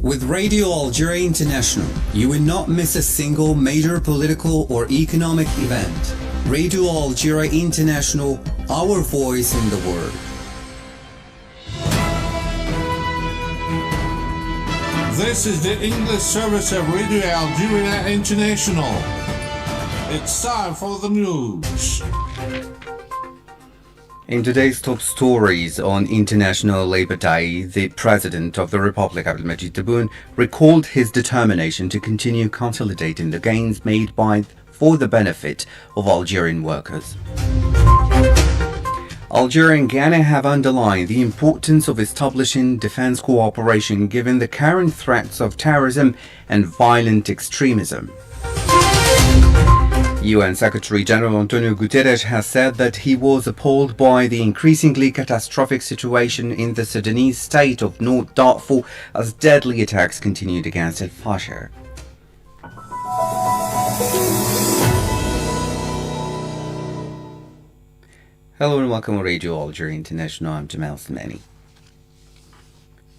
With Radio Algeria International, you will not miss a single major political or economic event. Radio Algeria International, our voice in the world. This is the English service of Radio Algeria International. It's time for the news. In today's top stories on International Labour Day, the President of the Republic, Abdelmajid Tebboune, recalled his determination to continue consolidating the gains made for the benefit of Algerian workers. Algeria and Ghana have underlined the importance of establishing defense cooperation given the current threats of terrorism and violent extremism. UN Secretary-General Antonio Guterres has said that he was appalled by the increasingly catastrophic situation in the Sudanese state of North Darfur as deadly attacks continued against al-Fashir. Hello and welcome to Radio Algeria International. I'm Jamal Samani.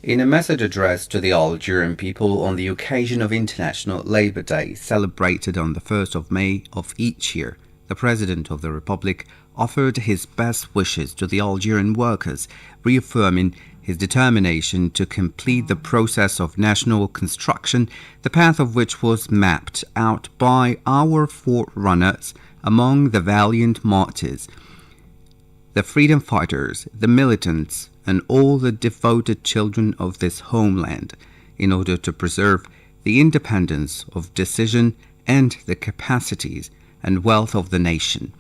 In a message addressed to the Algerian people on the occasion of International Labour Day, celebrated on the 1st of May of each year, the President of the Republic offered his best wishes to the Algerian workers, reaffirming his determination to complete the process of national construction, the path of which was mapped out by our forerunners among the valiant martyrs, the freedom fighters, the militants, and all the devoted children of this homeland, in order to preserve the independence of decision and the capacities and wealth of the nation,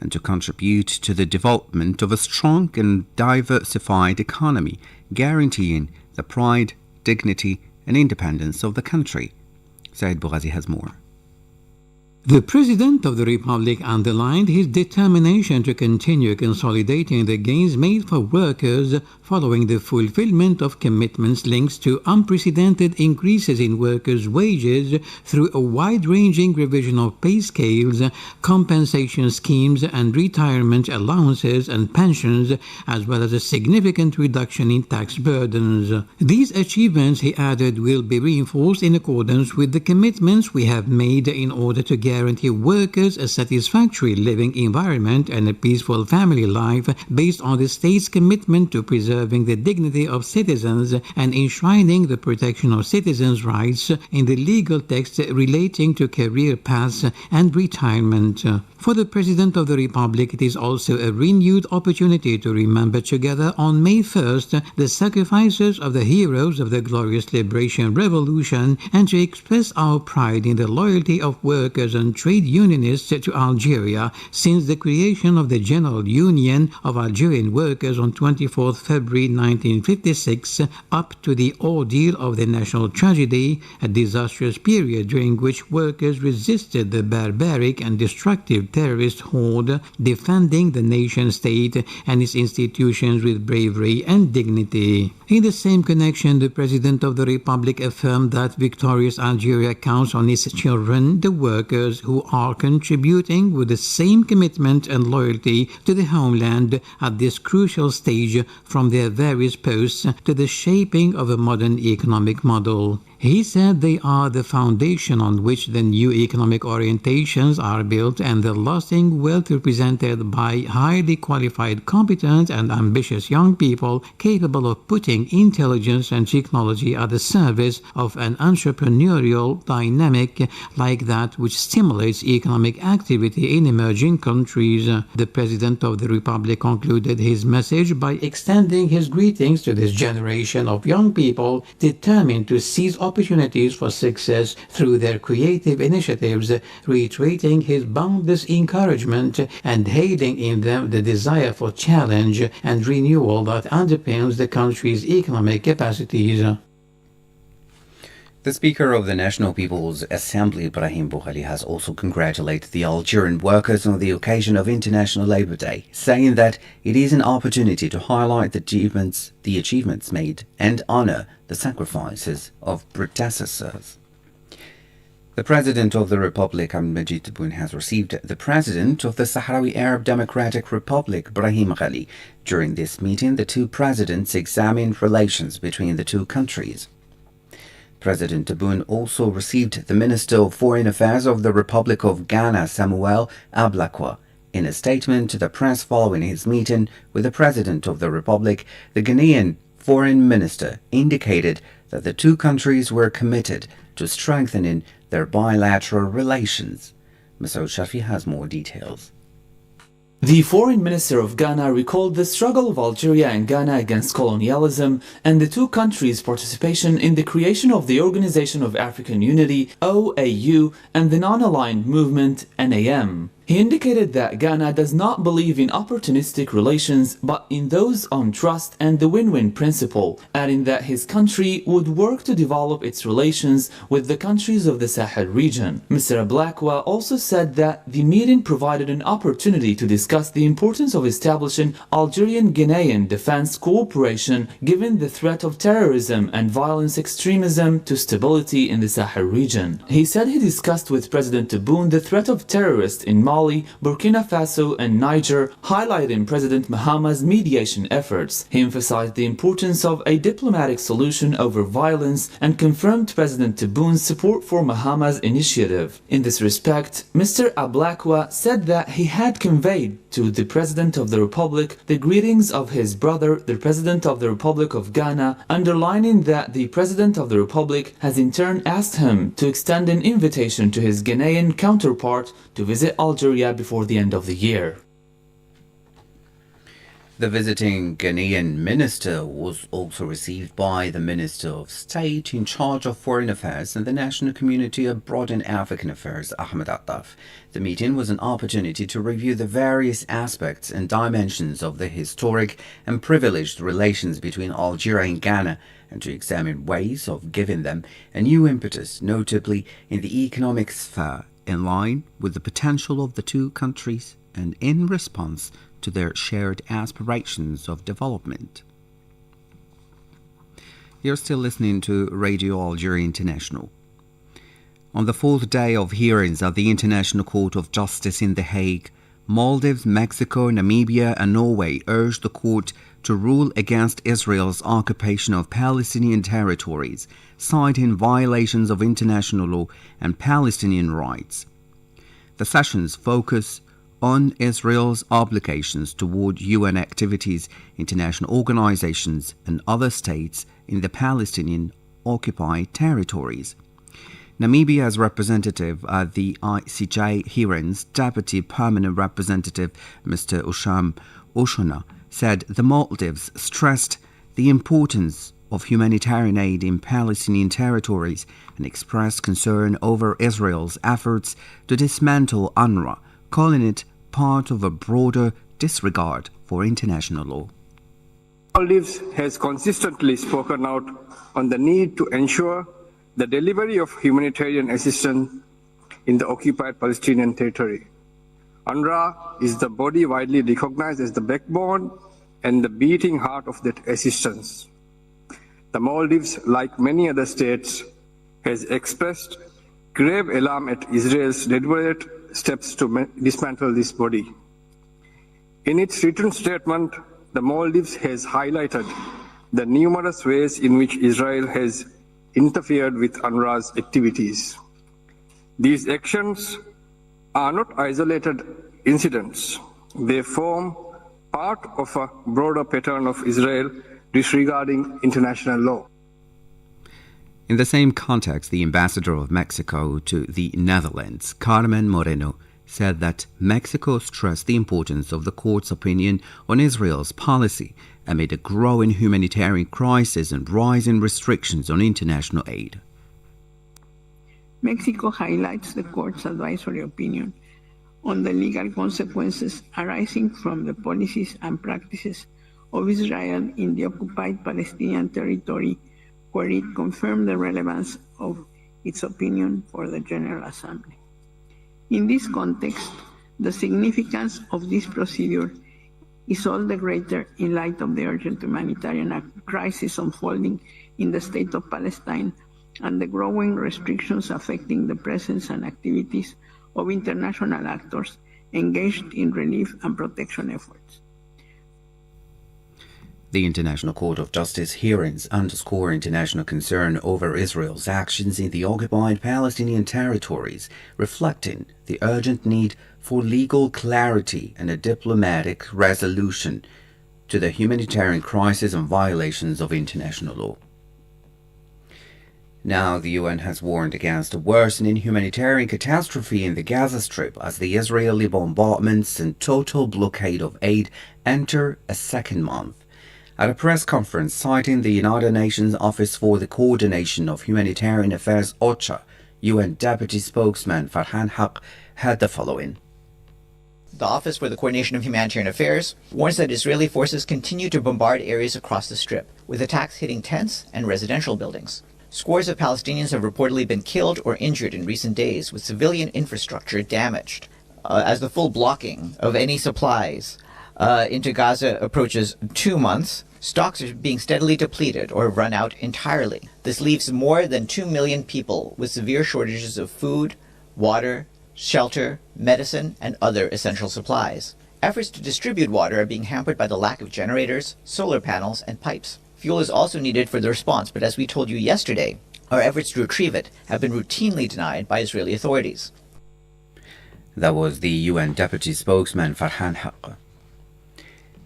and to contribute to the development of a strong and diversified economy, guaranteeing the pride, dignity, and independence of the country. Said Bougazi has more. The President of the Republic underlined his determination to continue consolidating the gains made for workers following the fulfillment of commitments linked to unprecedented increases in workers' wages through a wide-ranging revision of pay scales, compensation schemes, and retirement allowances and pensions, as well as a significant reduction in tax burdens. These achievements, he added, will be reinforced in accordance with the commitments we have made in order to guarantee workers a satisfactory living environment and a peaceful family life based on the state's commitment to preserving the dignity of citizens and enshrining the protection of citizens' rights in the legal text relating to career paths and retirement. For the President of the Republic, it is also a renewed opportunity to remember together on May 1st the sacrifices of the heroes of the glorious Liberation Revolution and to express our pride in the loyalty of workers and trade unionists to Algeria since the creation of the General Union of Algerian Workers on 24th February 1956 up to the ordeal of the national tragedy, a disastrous period during which workers resisted the barbaric and destructive terrorist horde, defending the nation-state and its institutions with bravery and dignity. In the same connection, the President of the Republic affirmed that victorious Algeria counts on its children, the workers, who are contributing with the same commitment and loyalty to the homeland at this crucial stage from their various posts to the shaping of a modern economic model. He said they are the foundation on which the new economic orientations are built and the lasting wealth represented by highly qualified, competent and ambitious young people capable of putting intelligence and technology at the service of an entrepreneurial dynamic like that which stimulates economic activity in emerging countries. The President of the Republic concluded his message by extending his greetings to this generation of young people determined to seize opportunities for success through their creative initiatives, reiterating his boundless encouragement and hailing in them the desire for challenge and renewal that underpins the country's economic capacities. The Speaker of the National People's Assembly, Brahim Boughali, has also congratulated the Algerian workers on the occasion of International Labour Day, saying that it is an opportunity to highlight the achievements made and honour the sacrifices of predecessors. The President of the Republic, Abdelmajid Tebboune, has received the President of the Sahrawi Arab Democratic Republic, Brahim Ghali. During this meeting, the two presidents examined relations between the two countries. President Tebboune also received the Minister of Foreign Affairs of the Republic of Ghana, Samuel Ablakwa. In a statement to the press following his meeting with the President of the Republic, the Ghanaian Foreign Minister indicated that the two countries were committed to strengthening their bilateral relations. Mr. Shafi has more details. The Foreign Minister of Ghana recalled the struggle of Algeria and Ghana against colonialism and the two countries' participation in the creation of the Organization of African Unity, OAU, and the Non-Aligned Movement, NAM. He indicated that Ghana does not believe in opportunistic relations but in those on trust and the win-win principle, adding that his country would work to develop its relations with the countries of the Sahel region. Mr. Ablakwa also said that the meeting provided an opportunity to discuss the importance of establishing Algerian-Ghanaian defense cooperation given the threat of terrorism and violence extremism to stability in the Sahel region. He said he discussed with President Tebboune the threat of terrorists in Mali, Burkina Faso and Niger, highlighting President Mahama's mediation efforts. He emphasized the importance of a diplomatic solution over violence and confirmed President Tebboune's support for Mahama's initiative. In this respect, Mr. Ablakwa said that he had conveyed to the President of the Republic the greetings of his brother, the President of the Republic of Ghana, underlining that the President of the Republic has in turn asked him to extend an invitation to his Ghanaian counterpart to visit Algeria before the end of the year. The visiting Ghanaian minister was also received by the Minister of State in charge of Foreign Affairs and the National Community Abroad and African Affairs, Ahmed Attaf. The meeting was an opportunity to review the various aspects and dimensions of the historic and privileged relations between Algeria and Ghana and to examine ways of giving them a new impetus, notably in the economic sphere, in line with the potential of the two countries and in response to their shared aspirations of development. You're still listening to Radio Algeria International. On the fourth day of hearings at the International Court of Justice in The Hague, Maldives, Mexico, Namibia and Norway urged the court to rule against Israel's occupation of Palestinian territories, citing violations of international law and Palestinian rights. The sessions focus on Israel's obligations toward UN activities, international organizations, and other states in the Palestinian occupied territories. Namibia's representative at the ICJ hearings, Deputy Permanent Representative Mr. Usham Oshona, said the Maldives stressed the importance of humanitarian aid in Palestinian territories and expressed concern over Israel's efforts to dismantle UNRWA, calling it part of a broader disregard for international law. Maldives has consistently spoken out on the need to ensure the delivery of humanitarian assistance in the occupied Palestinian territory. UNRWA is the body widely recognized as the backbone and the beating heart of that assistance. The Maldives, like many other states, has expressed grave alarm at Israel's deliberate steps to dismantle this body. In its written statement, the Maldives has highlighted the numerous ways in which Israel has interfered with UNRWA's activities. These actions are not isolated incidents. They form part of a broader pattern of Israel disregarding international law. In the same context, the ambassador of Mexico to the Netherlands, Carmen Moreno, said that Mexico stressed the importance of the court's opinion on Israel's policy amid a growing humanitarian crisis and rising restrictions on international aid. Mexico highlights the court's advisory opinion on the legal consequences arising from the policies and practices of Israel in the occupied Palestinian territory, where it confirmed the relevance of its opinion for the General Assembly. In this context, the significance of this procedure is all the greater in light of the urgent humanitarian crisis unfolding in the state of Palestine and the growing restrictions affecting the presence and activities of international actors engaged in relief and protection efforts. The International Court of Justice hearings underscore international concern over Israel's actions in the occupied Palestinian territories, reflecting the urgent need for legal clarity and a diplomatic resolution to the humanitarian crisis and violations of international law. Now, the UN has warned against a worsening humanitarian catastrophe in the Gaza Strip as the Israeli bombardments and total blockade of aid enter a second month. At a press conference citing the United Nations Office for the Coordination of Humanitarian Affairs OCHA, UN Deputy Spokesman Farhan Haq had the following. The Office for the Coordination of Humanitarian Affairs warns that Israeli forces continue to bombard areas across the Strip, with attacks hitting tents and residential buildings. Scores of Palestinians have reportedly been killed or injured in recent days, with civilian infrastructure damaged. As the full blocking of any supplies into Gaza approaches 2 months, stocks are being steadily depleted or run out entirely. This leaves more than 2 million people with severe shortages of food, water, shelter, medicine, and other essential supplies. Efforts to distribute water are being hampered by the lack of generators, solar panels, and pipes. Fuel is also needed for the response, but as we told you yesterday, our efforts to retrieve it have been routinely denied by Israeli authorities. That was the UN Deputy Spokesman Farhan Haq.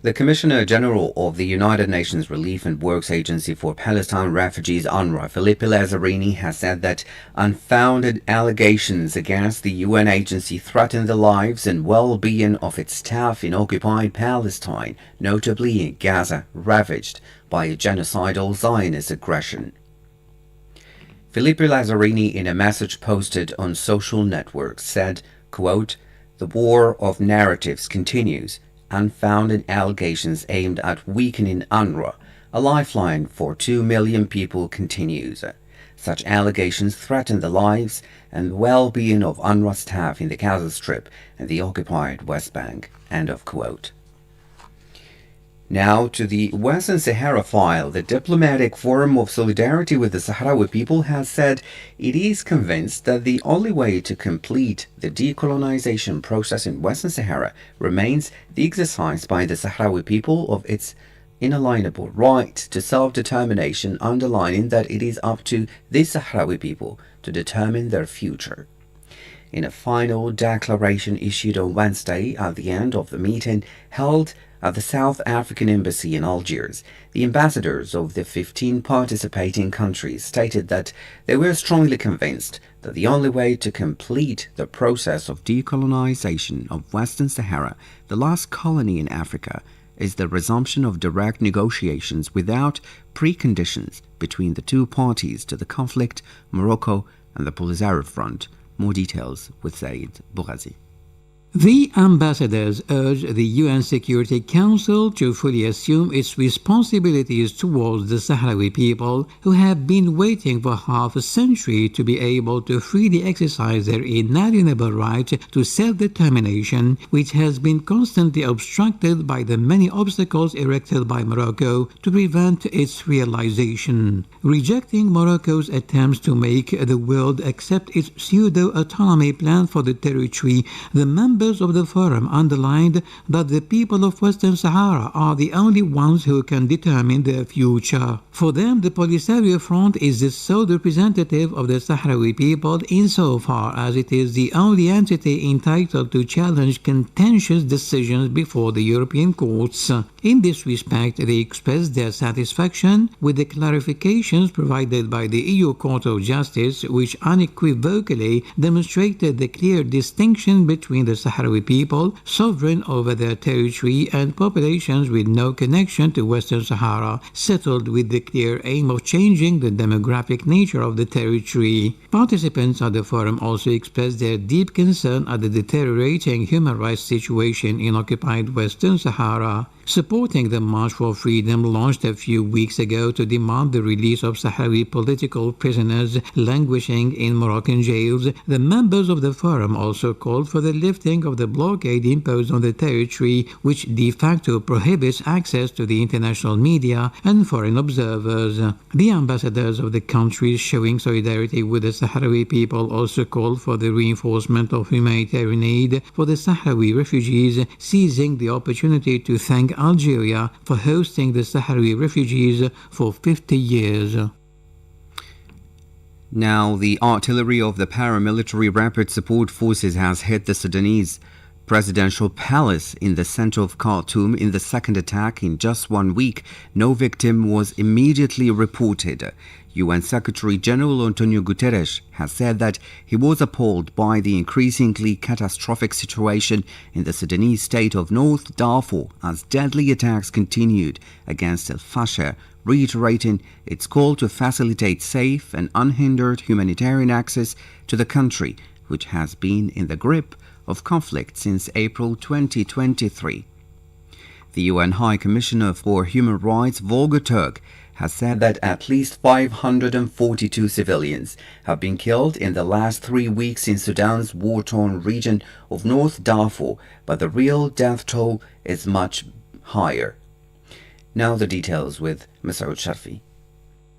The Commissioner General of the United Nations Relief and Works Agency for Palestine Refugees UNRWA, Filippo Lazzarini, has said that unfounded allegations against the UN agency threaten the lives and well-being of its staff in occupied Palestine, notably in Gaza, ravaged by a genocidal Zionist aggression. Filippo Lazzarini, in a message posted on social networks, said, quote, "The war of narratives continues. Unfounded allegations aimed at weakening UNRWA, a lifeline for 2 million people, continues. Such allegations threaten the lives and well-being of UNRWA staff in the Gaza Strip and the occupied West Bank." End of quote. Now to the Western Sahara file. The Diplomatic Forum of Solidarity with the Sahrawi People has said it is convinced that the only way to complete the decolonization process in Western Sahara remains the exercise by the Sahrawi people of its inalienable right to self-determination, underlining that it is up to the Sahrawi people to determine their future. In a final declaration issued on Wednesday at the end of the meeting held at the South African Embassy in Algiers, the ambassadors of the 15 participating countries stated that they were strongly convinced that the only way to complete the process of decolonization of Western Sahara, the last colony in Africa, is the resumption of direct negotiations without preconditions between the two parties to the conflict, Morocco and the Polisario Front. More details with Said Bougazi. The ambassadors urge the UN Security Council to fully assume its responsibilities towards the Sahrawi people who have been waiting for half a century to be able to freely exercise their inalienable right to self-determination, which has been constantly obstructed by the many obstacles erected by Morocco to prevent its realization. Rejecting Morocco's attempts to make the world accept its pseudo-autonomy plan for the territory, the members of the forum underlined that the people of Western Sahara are the only ones who can determine their future. For them, the Polisario Front is the sole representative of the Sahrawi people insofar as it is the only entity entitled to challenge contentious decisions before the European courts. In this respect, they expressed their satisfaction with the clarifications provided by the EU Court of Justice, which unequivocally demonstrated the clear distinction between the Sahrawi people, sovereign over their territory, and populations with no connection to Western Sahara, settled with the clear aim of changing the demographic nature of the territory. Participants at the forum also expressed their deep concern at the deteriorating human rights situation in occupied Western Sahara. Supporting the March for Freedom launched a few weeks ago to demand the release of Sahrawi political prisoners languishing in Moroccan jails, the members of the forum also called for the lifting of the blockade imposed on the territory, which de facto prohibits access to the international media and foreign observers. The ambassadors of the countries showing solidarity with the Sahrawi people also called for the reinforcement of humanitarian aid for the Sahrawi refugees, seizing the opportunity to thank accusing Algeria for hosting the Sahrawi refugees for 50 years. Now, the artillery of the paramilitary rapid support forces has hit the Sudanese presidential palace in the center of Khartoum in the second attack in just 1 week. No victim was immediately reported. UN Secretary General Antonio Guterres has said that he was appalled by the increasingly catastrophic situation in the Sudanese state of North Darfur as deadly attacks continued against al-Fasher, reiterating its call to facilitate safe and unhindered humanitarian access to the country, which has been in the grip of conflict since April 2023. The UN High Commissioner for Human Rights, Volker Turk, has said that at least 542 civilians have been killed in the last 3 weeks in Sudan's war-torn region of North Darfur, but the real death toll is much higher. Now the details with Massaud.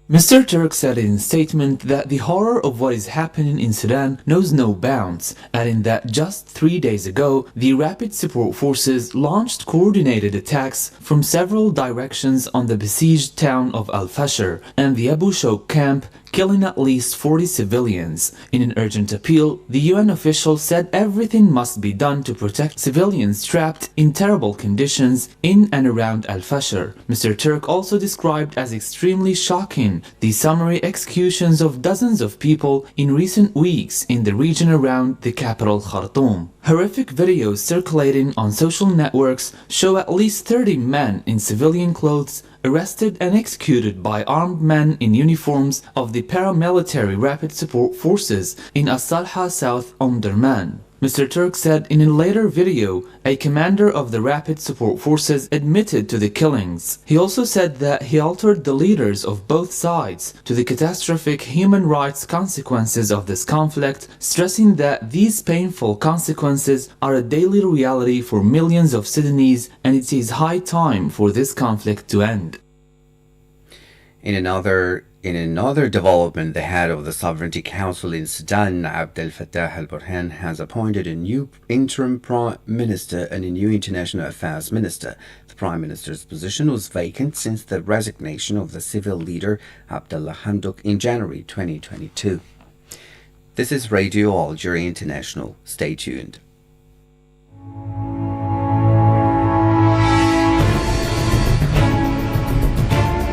Mr. Turk said in a statement that the horror of what is happening in Sudan knows no bounds, adding that just 3 days ago, the Rapid Support Forces launched coordinated attacks from several directions on the besieged town of Al-Fasher and the Abu Shouk camp, killing at least 40 civilians. In an urgent appeal, the UN official said everything must be done to protect civilians trapped in terrible conditions in and around Al-Fasher. Mr. Turk also described as extremely shocking the summary executions of dozens of people in recent weeks in the region around the capital Khartoum. Horrific videos circulating on social networks show at least 30 men in civilian clothes arrested and executed by armed men in uniforms of the paramilitary Rapid Support Forces in As-Salha, South Omdurman. Mr. Turk said in a later video, a commander of the Rapid Support Forces admitted to the killings. He also said that he altered the leaders of both sides to the catastrophic human rights consequences of this conflict, stressing that these painful consequences are a daily reality for millions of Sudanese and it is high time for this conflict to end. In another development, the head of the Sovereignty Council in Sudan, Abdel Fattah al-Burhan, has appointed a new interim prime minister and a new international affairs minister. The prime minister's position was vacant since the resignation of the civil leader Abdullah Hamdok in January 2022. This is Radio Algeria International. Stay tuned.